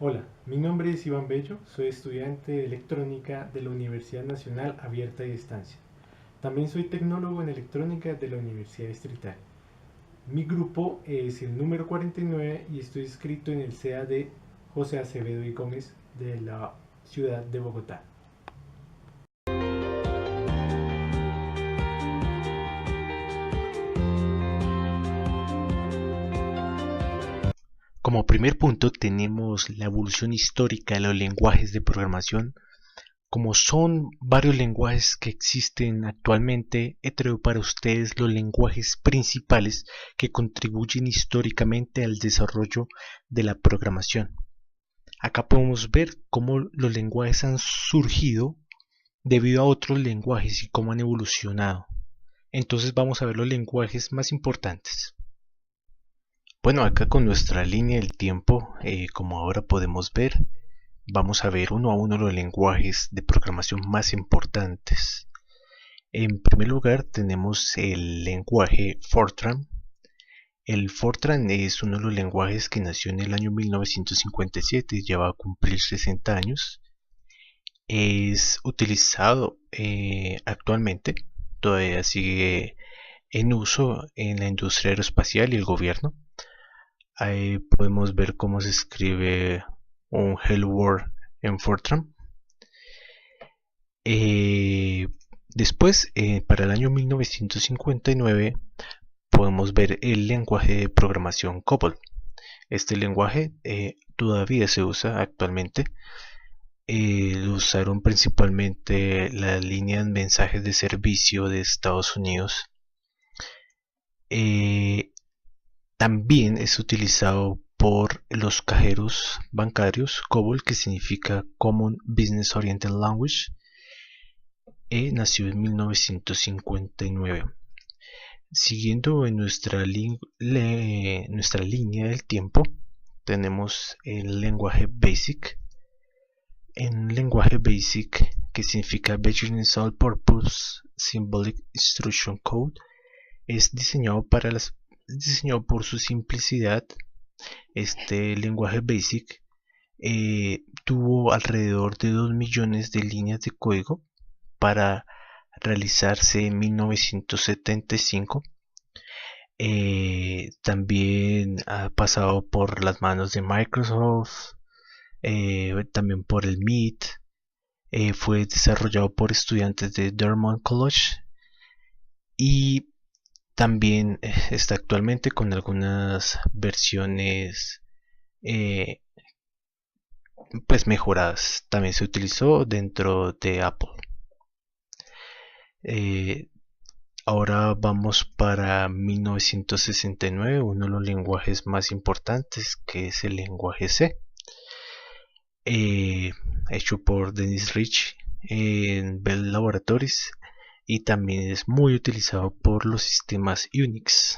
Hola, mi nombre es Iván Bello, soy estudiante de electrónica de la Universidad Nacional Abierta y Distancia. También soy tecnólogo en electrónica de la Universidad Distrital. Mi grupo es el número 49 y estoy inscrito en el CAD José Acevedo y Gómez de la ciudad de Bogotá. Como primer punto tenemos la evolución histórica de los lenguajes de programación. Como son varios lenguajes que existen actualmente, he traído para ustedes los lenguajes principales que contribuyen históricamente al desarrollo de la programación. Acá podemos ver cómo los lenguajes han surgido debido a otros lenguajes y cómo han evolucionado. Entonces vamos a ver los lenguajes más importantes. Bueno, acá con nuestra línea del tiempo, como ahora podemos ver, vamos a ver uno a uno los lenguajes de programación más importantes. En primer lugar tenemos el lenguaje Fortran. El Fortran es uno de los lenguajes que nació en el año 1957, ya va a cumplir 60 años. Es utilizado actualmente, todavía sigue en uso en la industria aeroespacial y el gobierno. Ahí podemos ver cómo se escribe un Hello World en Fortran. Eh, Después, para el año 1959, podemos ver el lenguaje de programación COBOL. Este lenguaje todavía se usa actualmente. Lo usaron principalmente las líneas de mensajes de servicio de Estados Unidos. Eh, También es utilizado por los cajeros bancarios. COBOL, que significa Common Business Oriented Language, nació en 1959. Siguiendo en nuestra línea del tiempo, tenemos el lenguaje BASIC. En lenguaje BASIC, que significa Basic Purpose Symbolic Instruction Code, es diseñado por su simplicidad. Este lenguaje BASIC tuvo alrededor de 2 millones de líneas de código para realizarse en 1975. También ha pasado por las manos de Microsoft, también por el MIT. Fue desarrollado por estudiantes de Dartmouth College y también está actualmente con algunas versiones eh, pues mejoradas. También se utilizó dentro de Apple. Eh, Ahora vamos para 1969, uno de los lenguajes más importantes, que es el lenguaje C, eh, hecho por Dennis Rich en Bell Laboratories, y también es muy utilizado por los sistemas Unix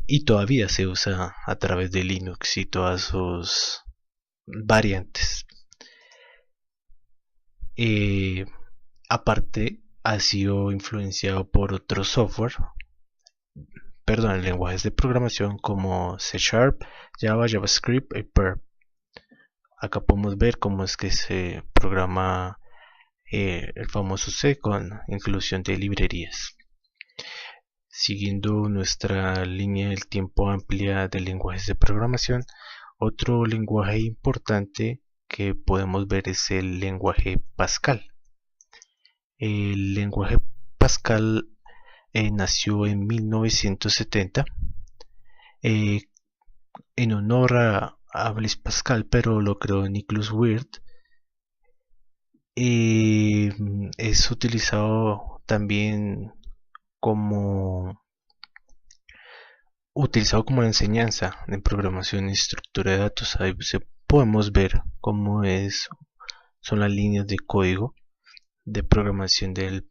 y todavía se usa a través de Linux y todas sus variantes. Eh, Aparte, ha sido influenciado por otro software, lenguajes de programación como C Sharp, Java, JavaScript y Perl. Acá podemos ver cómo es que se programa el famoso C con inclusión de librerías. Siguiendo nuestra línea del tiempo amplia de lenguajes de programación, otro lenguaje importante que podemos ver es el lenguaje Pascal. El lenguaje Pascal nació en 1970 eh, en honor a Blaise Pascal, pero lo creó Nicholas Wirth. Es utilizado también como la enseñanza en programación y estructura de datos. Ahí podemos ver son las líneas de código de programación del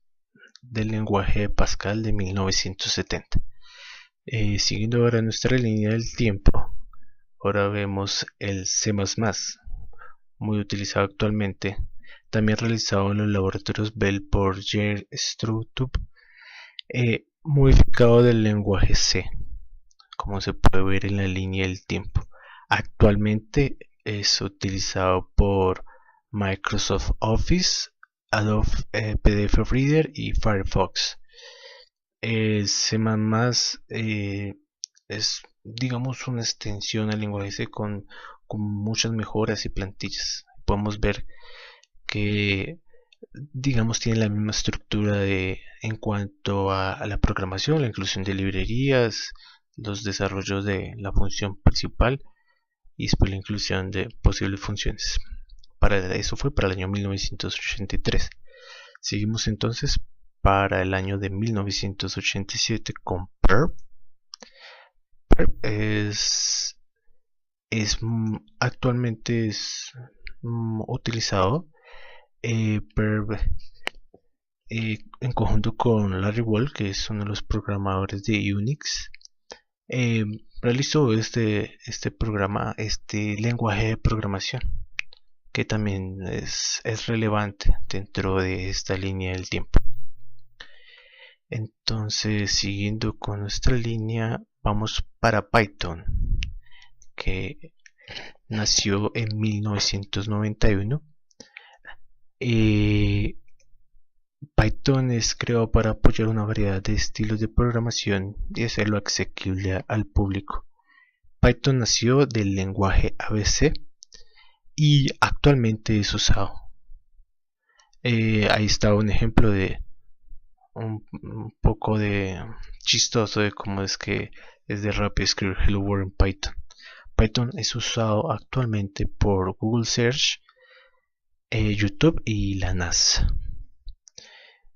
lenguaje Pascal de 1970. Siguiendo ahora nuestra línea del tiempo, ahora vemos el C++, muy utilizado actualmente, también realizado en los laboratorios Bell por Jerry Struttub, modificado del lenguaje C, como se puede ver en la línea del tiempo. Actualmente es utilizado por Microsoft Office, Adobe PDF Reader y Firefox. C++ es, digamos, una extensión al lenguaje C con muchas mejoras y plantillas. Podemos ver que, digamos, tiene la misma estructura en cuanto a la programación, la inclusión de librerías, los desarrollos de la función principal y después la inclusión de posibles funciones. Eso fue para el año 1983. Seguimos entonces para el año de 1987 con Perl. Perl actualmente es utilizado Perl en conjunto con Larry Wall, que es uno de los programadores de Unix. Realizó este lenguaje de programación, que también es relevante dentro de esta línea del tiempo. Entonces, siguiendo con nuestra línea, vamos para Python, que nació en 1991. Python es creado para apoyar una variedad de estilos de programación y hacerlo asequible al público. Python nació del lenguaje ABC y actualmente es usado. Ahí está un ejemplo de un poco de chistoso de cómo es que es de rápido escribir Hello World en Python. Python es usado actualmente por Google Search, YouTube y la NASA.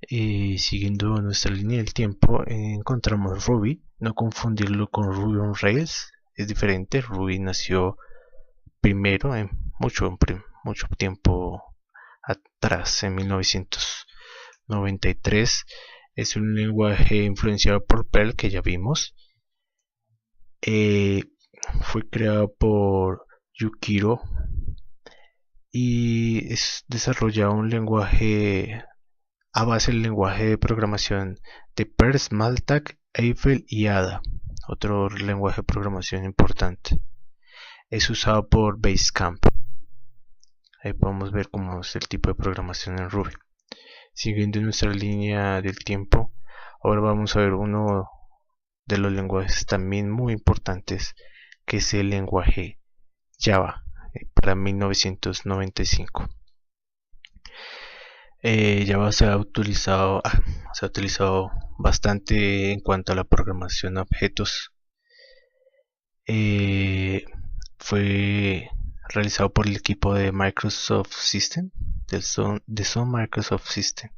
Siguiendo nuestra línea del tiempo, encontramos Ruby. No confundirlo con Ruby on Rails, es diferente. Ruby nació primero, mucho tiempo atrás, en 1993. Es un lenguaje influenciado por Perl, que ya vimos. Fue creado por Yukiro y es desarrollado un lenguaje a base del lenguaje de programación de Perl, Smalltalk, Eiffel y Ada, otro lenguaje de programación importante. Es usado por Basecamp. Ahí podemos ver cómo es el tipo de programación en Ruby. Siguiendo nuestra línea del tiempo, ahora vamos a ver uno de los lenguajes también muy importantes, que es el lenguaje Java, para 1995. Java se ha utilizado bastante en cuanto a la programación a objetos. Fue realizado por el equipo de Microsoft System, de Sun Microsoft System,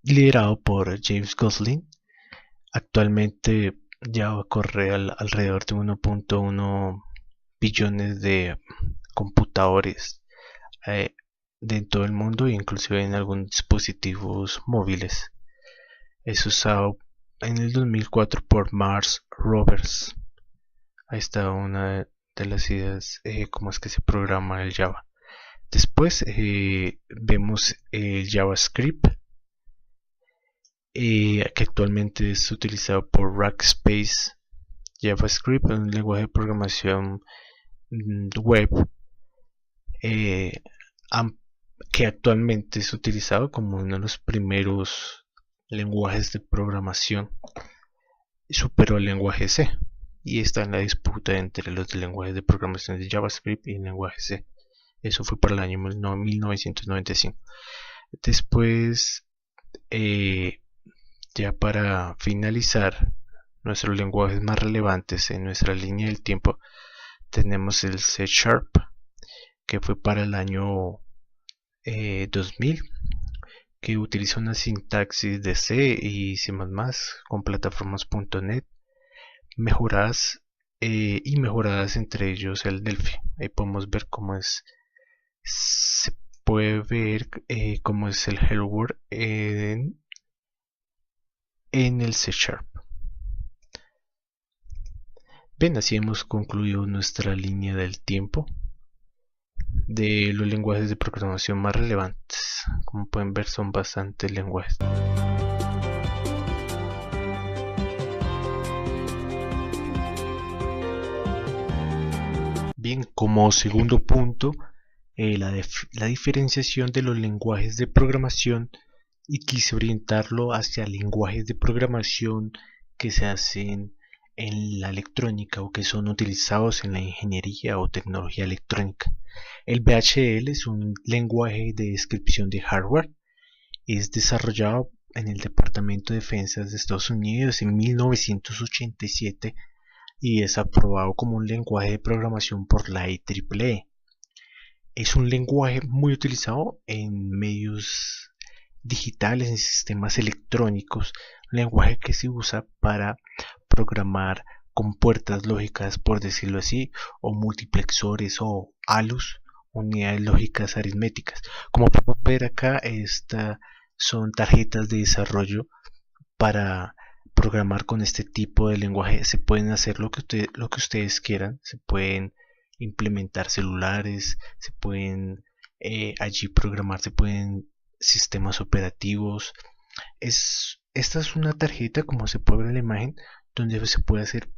liderado por James Gosling. Actualmente Java corre alrededor de 1.1 billones de computadores de todo el mundo, inclusive en algunos dispositivos móviles. Es usado en el 2004 por Mars Rovers. Ahí está una de las ideas, cómo es que se programa el Java. Después vemos el JavaScript, que actualmente es utilizado por Rackspace. JavaScript es un lenguaje de programación web que actualmente es utilizado como uno de los primeros lenguajes de programación. Superó el lenguaje C y está en la disputa entre los lenguajes de programación de JavaScript y el lenguaje C. Eso fue para el año 1995. Después, ya para finalizar nuestros lenguajes más relevantes en nuestra línea del tiempo, tenemos el C#, que fue para el año 2000, que utiliza una sintaxis de C y C++ con plataformas.net mejoradas y mejoradas, entre ellos el Delphi. Ahí podemos ver se puede ver cómo es el Hello World en el C#. Bien, así hemos concluido nuestra línea del tiempo de los lenguajes de programación más relevantes. Como pueden ver, son bastantes lenguajes. Bien, como segundo punto, la diferenciación de los lenguajes de programación, y quise orientarlo hacia lenguajes de programación que se hacen en la electrónica o que son utilizados en la ingeniería o tecnología electrónica. El VHDL es un lenguaje de descripción de hardware. Es desarrollado en el Departamento de Defensa de Estados Unidos en 1987 y es aprobado como un lenguaje de programación por la IEEE. Es un lenguaje muy utilizado en medios digitales, en sistemas electrónicos, un lenguaje que se usa para programar con puertas lógicas, por decirlo así, o multiplexores o ALUs, unidades lógicas aritméticas. Como podemos ver acá, estas son tarjetas de desarrollo para programar con este tipo de lenguaje. Se pueden hacer lo que ustedes quieran, se pueden implementar celulares, se pueden allí programar, se pueden sistemas operativos. Esta es una tarjeta, como se puede ver en la imagen, donde se puede hacer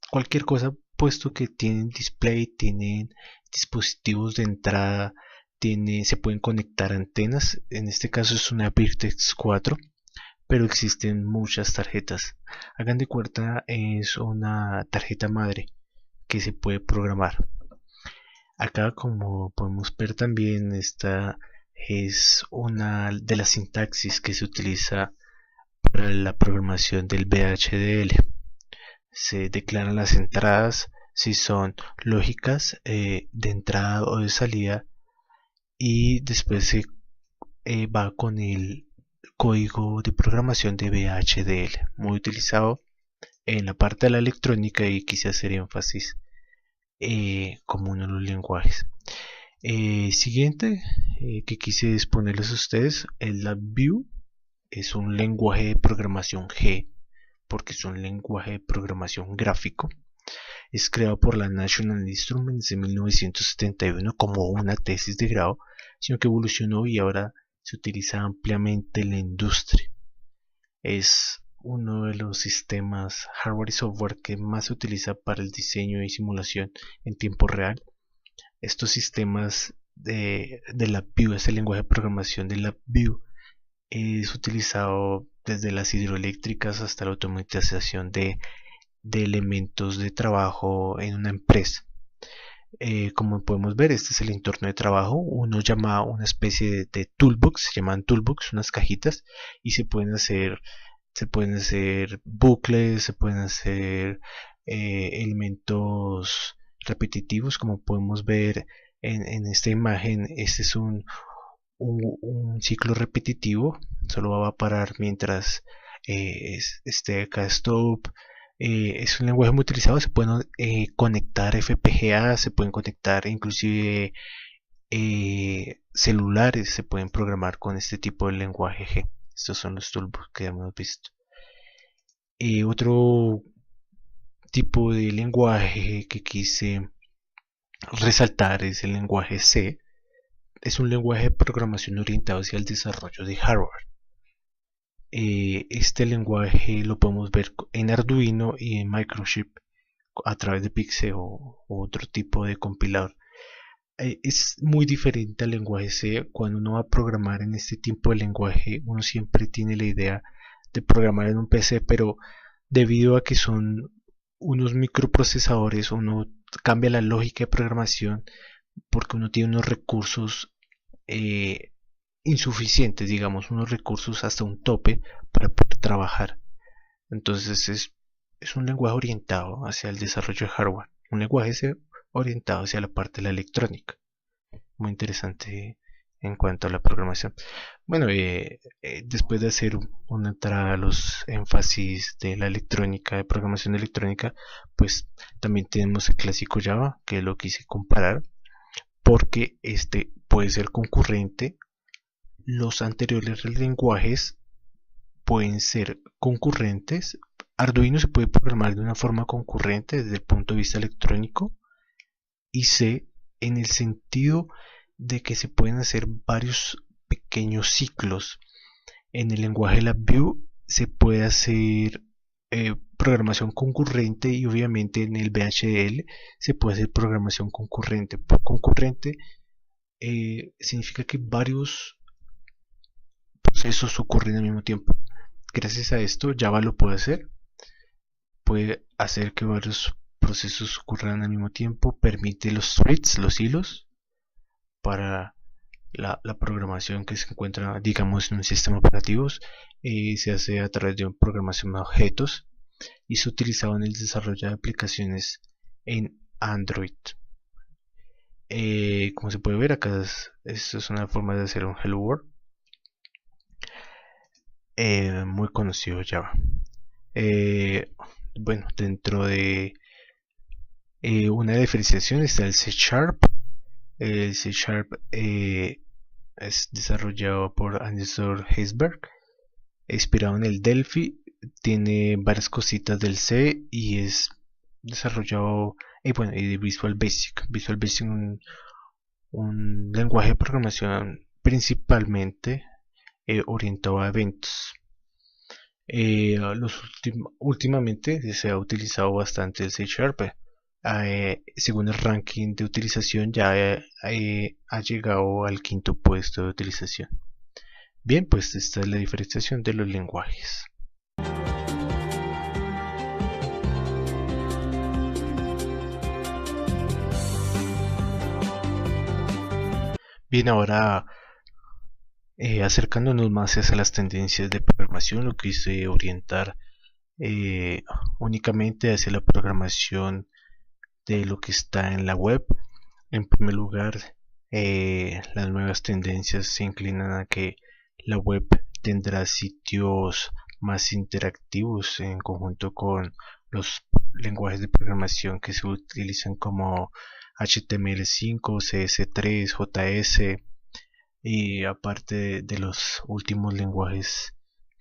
cualquier cosa, puesto que tienen display, tienen dispositivos de entrada, se pueden conectar antenas. En este caso es una Virtex 4, pero existen muchas tarjetas. Hagan de cuenta, es una tarjeta madre que se puede programar. Acá, como podemos ver también, esta es una de las sintaxis que se utiliza para la programación del VHDL. Se declaran las entradas si son lógicas, de entrada o de salida, y después se va con el código de programación de VHDL, muy utilizado en la parte de la electrónica, y quise hacer énfasis como uno de los lenguajes. Siguiente que quise exponerles a ustedes, el LabVIEW. Es un lenguaje de programación G, porque es un lenguaje de programación gráfico. Es creado por la National Instruments en 1971 como una tesis de grado, sino que evolucionó y ahora se utiliza ampliamente en la industria. Es uno de los sistemas hardware y software que más se utiliza para el diseño y simulación en tiempo real. Estos sistemas de LabVIEW, este lenguaje de programación de LabVIEW, es utilizado desde las hidroeléctricas hasta la automatización de elementos de trabajo en una empresa. Como podemos ver, este es el entorno de trabajo. Uno llama una especie de toolbox, se llaman toolbox, unas cajitas, y se pueden hacer bucles, se pueden hacer elementos repetitivos, como podemos ver en esta imagen. Este es un ciclo repetitivo, solo va a parar mientras esté acá stop. Es un lenguaje muy utilizado. Se pueden conectar FPGA, se pueden conectar inclusive celulares, se pueden programar con este tipo de lenguaje G. Estos son los toolbox que hemos visto. Otro tipo de lenguaje que quise resaltar es el lenguaje C. Es un lenguaje de programación orientado hacia el desarrollo de hardware. Este lenguaje lo podemos ver en Arduino y en Microchip a través de Pixel o otro tipo de compilador. Es muy diferente al lenguaje C. Cuando uno va a programar en este tipo de lenguaje, uno siempre tiene la idea de programar en un PC, pero debido a que son unos microprocesadores, uno cambia la lógica de programación porque uno tiene unos recursos insuficientes, digamos, unos recursos hasta un tope para poder trabajar. Entonces es un lenguaje orientado hacia el desarrollo de hardware, un lenguaje orientado hacia la parte de la electrónica. Muy interesante en cuanto a la programación. Bueno, después de hacer una entrada a los énfasis de la electrónica, de programación electrónica, pues también tenemos el clásico Java, que lo quise comparar porque este puede ser concurrente. Los anteriores lenguajes pueden ser concurrentes. Arduino se puede programar de una forma concurrente desde el punto de vista electrónico, y C en el sentido de que se pueden hacer varios pequeños ciclos. En el lenguaje LabVIEW se puede hacer programación concurrente, y obviamente en el VHDL se puede hacer programación concurrente. Por concurrente significa que varios procesos ocurren al mismo tiempo. Gracias a esto Java lo puede hacer. Puede hacer que varios procesos ocurran al mismo tiempo. Permite los threads, los hilos, para la programación que se encuentra, digamos, en un sistema operativo. Se hace a través de una programación de objetos y se utilizaba en el desarrollo de aplicaciones en Android. Como se puede ver acá, esto es una forma de hacer un Hello World. Muy conocido Java. Bueno, dentro de una diferenciación está el C Sharp. El C Sharp es desarrollado por Anderson Heisberg, inspirado en el Delphi. Tiene varias cositas del C y es desarrollado y de Visual Basic. Visual Basic un lenguaje de programación principalmente orientado a eventos. Últimamente se ha utilizado bastante el C Sharp. Según el ranking de utilización ya ha llegado al 5.º puesto de utilización. Bien, pues esta es la diferenciación de los lenguajes. Bien, ahora acercándonos más hacia las tendencias de programación, lo quise orientar únicamente hacia la programación de lo que está en la web. En primer lugar, las nuevas tendencias se inclinan a que la web tendrá sitios más interactivos en conjunto con los lenguajes de programación que se utilizan como HTML5, CS3, JS, y aparte de los últimos lenguajes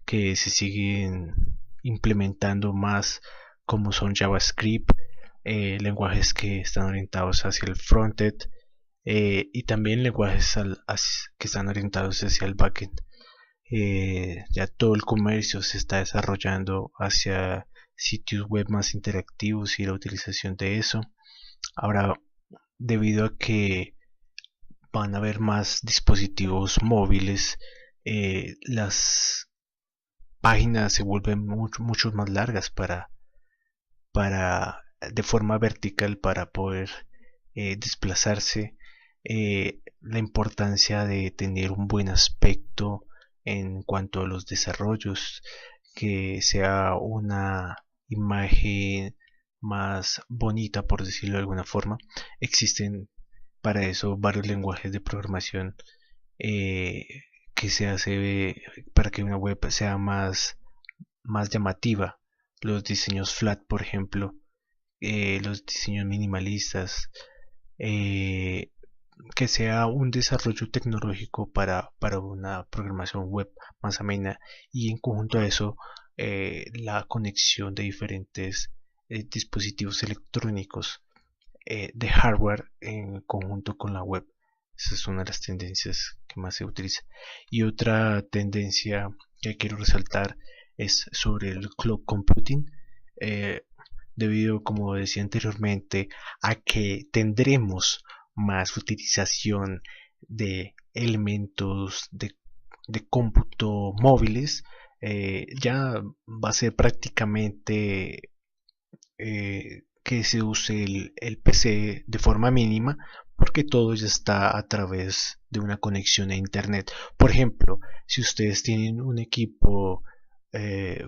que se siguen implementando más, como son JavaScript, lenguajes que están orientados hacia el frontend, y también lenguajes que están orientados hacia el backend. Ya todo el comercio se está desarrollando hacia sitios web más interactivos y la utilización de eso. Ahora, debido a que van a haber más dispositivos móviles, las páginas se vuelven mucho más largas de forma vertical para poder desplazarse. La importancia de tener un buen aspecto en cuanto a los desarrollos, que sea una imagen más bonita, por decirlo de alguna forma. Existen para eso varios lenguajes de programación que se hace para que una web sea más llamativa. Los diseños flat, por ejemplo, los diseños minimalistas, que sea un desarrollo tecnológico para una programación web más amena, y en conjunto a eso la conexión de diferentes dispositivos electrónicos de hardware en conjunto con la web. Esa es una de las tendencias que más se utiliza. Y otra tendencia que quiero resaltar es sobre el cloud computing, debido, como decía anteriormente, a que tendremos más utilización de elementos de cómputo móviles. Ya va a ser prácticamente que se use el PC de forma mínima, porque todo ya está a través de una conexión a internet. Por ejemplo, si ustedes tienen un equipo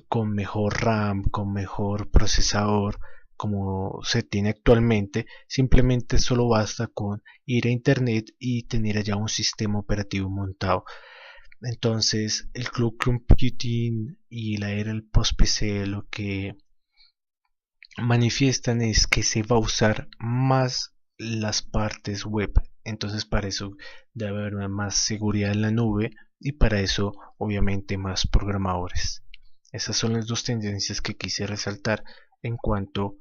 con mejor RAM, con mejor procesador, como se tiene actualmente, simplemente solo basta con ir a internet y tener allá un sistema operativo montado. Entonces el cloud computing y la era del post PC lo que manifiestan es que se va a usar más las partes web. Entonces para eso debe haber una más seguridad en la nube, y para eso obviamente más programadores. Esas son las dos tendencias que quise resaltar en cuanto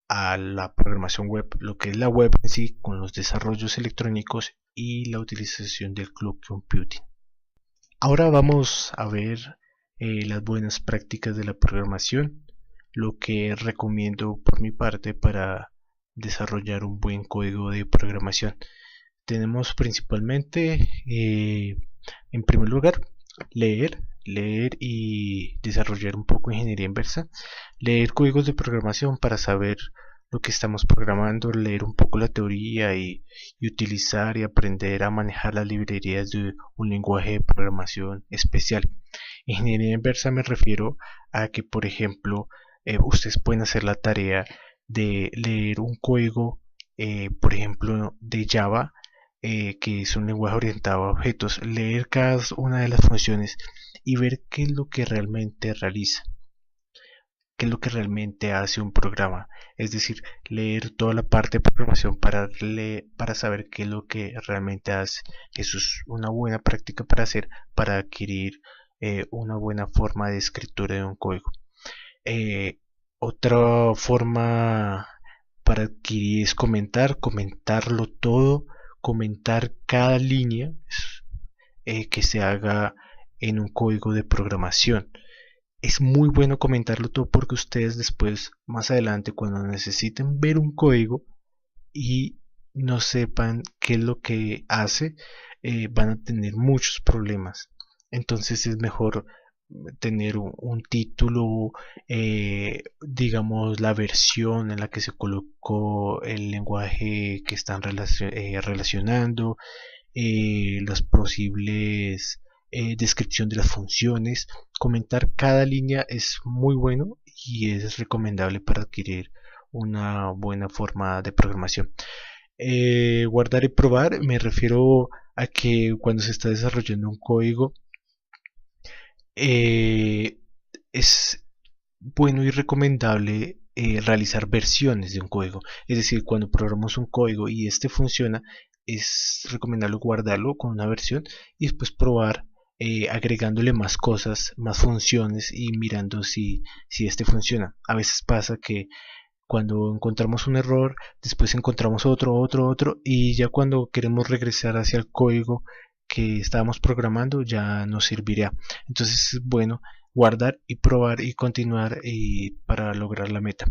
a la programación web, lo que es la web en sí con los desarrollos electrónicos y la utilización del cloud computing. Ahora vamos a ver las buenas prácticas de la programación. lo que recomiendo por mi parte para desarrollar un buen código de programación. Tenemos principalmente, en primer lugar, leer y desarrollar un poco de ingeniería inversa, leer códigos de programación para saber lo que estamos programando, leer un poco la teoría y utilizar y aprender a manejar las librerías de un lenguaje de programación especial. Ingeniería inversa me refiero a que, por ejemplo, ustedes pueden hacer la tarea de leer un código, por ejemplo, de Java, que es un lenguaje orientado a objetos, leer cada una de las funciones y ver qué es lo que realmente realiza, qué es lo que realmente hace un programa. Es decir, leer toda la parte de programación para saber qué es lo que realmente hace. Eso es una buena práctica para hacer, para adquirir una buena forma de escritura de un código. Otra forma para adquirir es comentarlo todo, comentar cada línea que se haga en un código de programación. Es muy bueno comentarlo todo porque ustedes después, más adelante, cuando necesiten ver un código y no sepan qué es lo que hace, van a tener muchos problemas. Entonces es mejor tener un título, digamos la versión en la que se colocó el lenguaje que están relacionando, las posibles descripción de las funciones. Comentar cada línea es muy bueno y es recomendable para adquirir una buena forma de programación. Guardar y probar, me refiero a que cuando se está desarrollando un código, eh, es bueno y recomendable realizar versiones de un código. Es decir, cuando programamos un código y este funciona, es recomendable guardarlo con una versión y después probar, agregándole más cosas, más funciones y mirando si este funciona. A veces pasa que cuando encontramos un error, después encontramos otro y ya cuando queremos regresar hacia el código que estábamos programando ya nos servirá. Entonces es bueno guardar y probar y continuar para lograr la meta.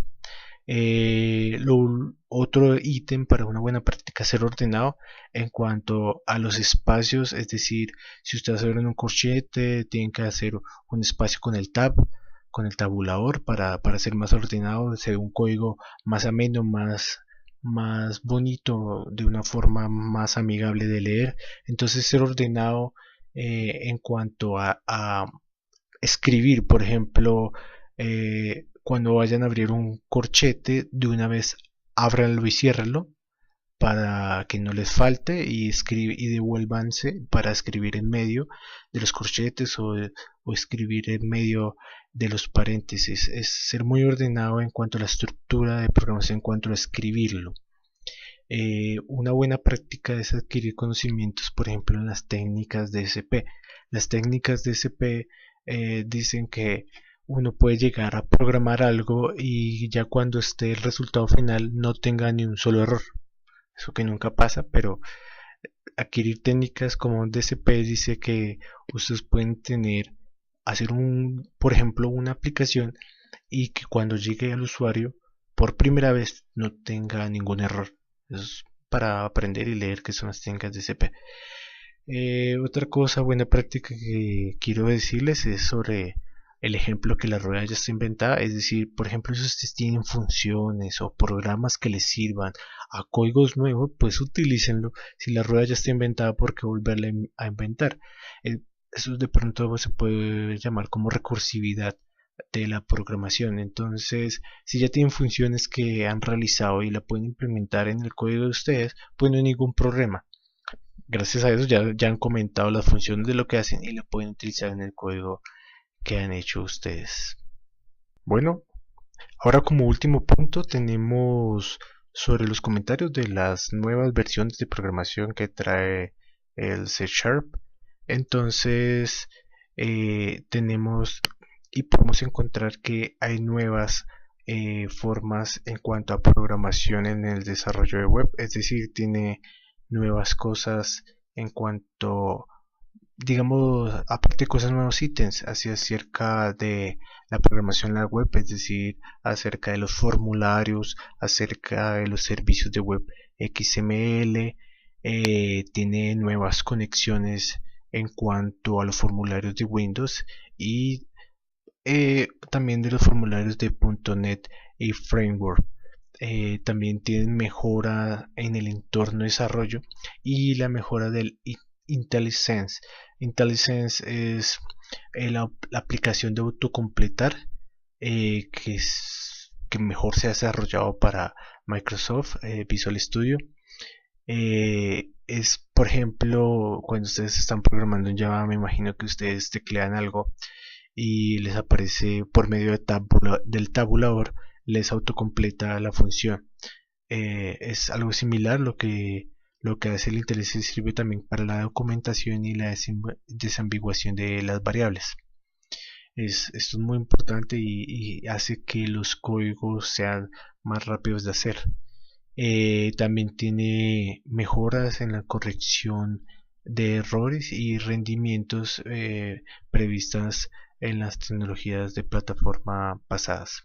Otro ítem para una buena práctica es ser ordenado en cuanto a los espacios, es decir, si ustedes abren un corchete, tienen que hacer un espacio con el tabulador para ser más ordenado, ser un código más ameno, más bonito, de una forma más amigable de leer. Entonces ser ordenado en cuanto a escribir, por ejemplo, cuando vayan a abrir un corchete, de una vez ábranlo y ciérrenlo para que no les falte y devuélvanse para escribir en medio de los corchetes o escribir en medio de los paréntesis. Es ser muy ordenado en cuanto a la estructura de programación, en cuanto a escribirlo. Una buena práctica es adquirir conocimientos, por ejemplo, en las técnicas de SP. Las técnicas de SP dicen que uno puede llegar a programar algo y ya cuando esté el resultado final no tenga ni un solo error. Eso que nunca pasa, pero adquirir técnicas como DCP dice que ustedes pueden hacer por ejemplo, una aplicación y que cuando llegue al usuario por primera vez no tenga ningún error. Eso es para aprender y leer qué son las técnicas DCP. Otra cosa buena práctica que quiero decirles es sobre el ejemplo que la rueda ya está inventada, es decir, por ejemplo, si ustedes tienen funciones o programas que les sirvan a códigos nuevos, pues utilícenlo. Si la rueda ya está inventada, ¿por qué volverla a inventar? Eso de pronto se puede llamar como recursividad de la programación. Entonces, si ya tienen funciones que han realizado y la pueden implementar en el código de ustedes, pues no hay ningún problema. Gracias a eso ya han comentado las funciones de lo que hacen y la pueden utilizar en el código que han hecho ustedes. Bueno, ahora como último punto tenemos sobre los comentarios de las nuevas versiones de programación que trae el C Sharp. Entonces tenemos y podemos encontrar que hay nuevas formas en cuanto a programación en el desarrollo de web, es decir, tiene nuevas cosas en cuanto digamos, aparte de cosas, nuevos ítems así acerca de la programación en la web, es decir, acerca de los formularios, acerca de los servicios de web XML. Tiene nuevas conexiones en cuanto a los formularios de Windows y también de los formularios de .NET y Framework. También tienen mejora en el entorno de desarrollo y la mejora del IntelliSense. IntelliSense es la aplicación de autocompletar, que mejor se ha desarrollado para Microsoft Visual Studio. Es, por ejemplo, cuando ustedes están programando en Java, me imagino que ustedes teclean algo y les aparece por medio del tabulador, les autocompleta la función. Es algo similar. Lo que hace el IntelliSense sirve también para la documentación y la desambiguación de las variables. Esto es muy importante y hace que los códigos sean más rápidos de hacer. También tiene mejoras en la corrección de errores y rendimientos previstas en las tecnologías de plataforma pasadas.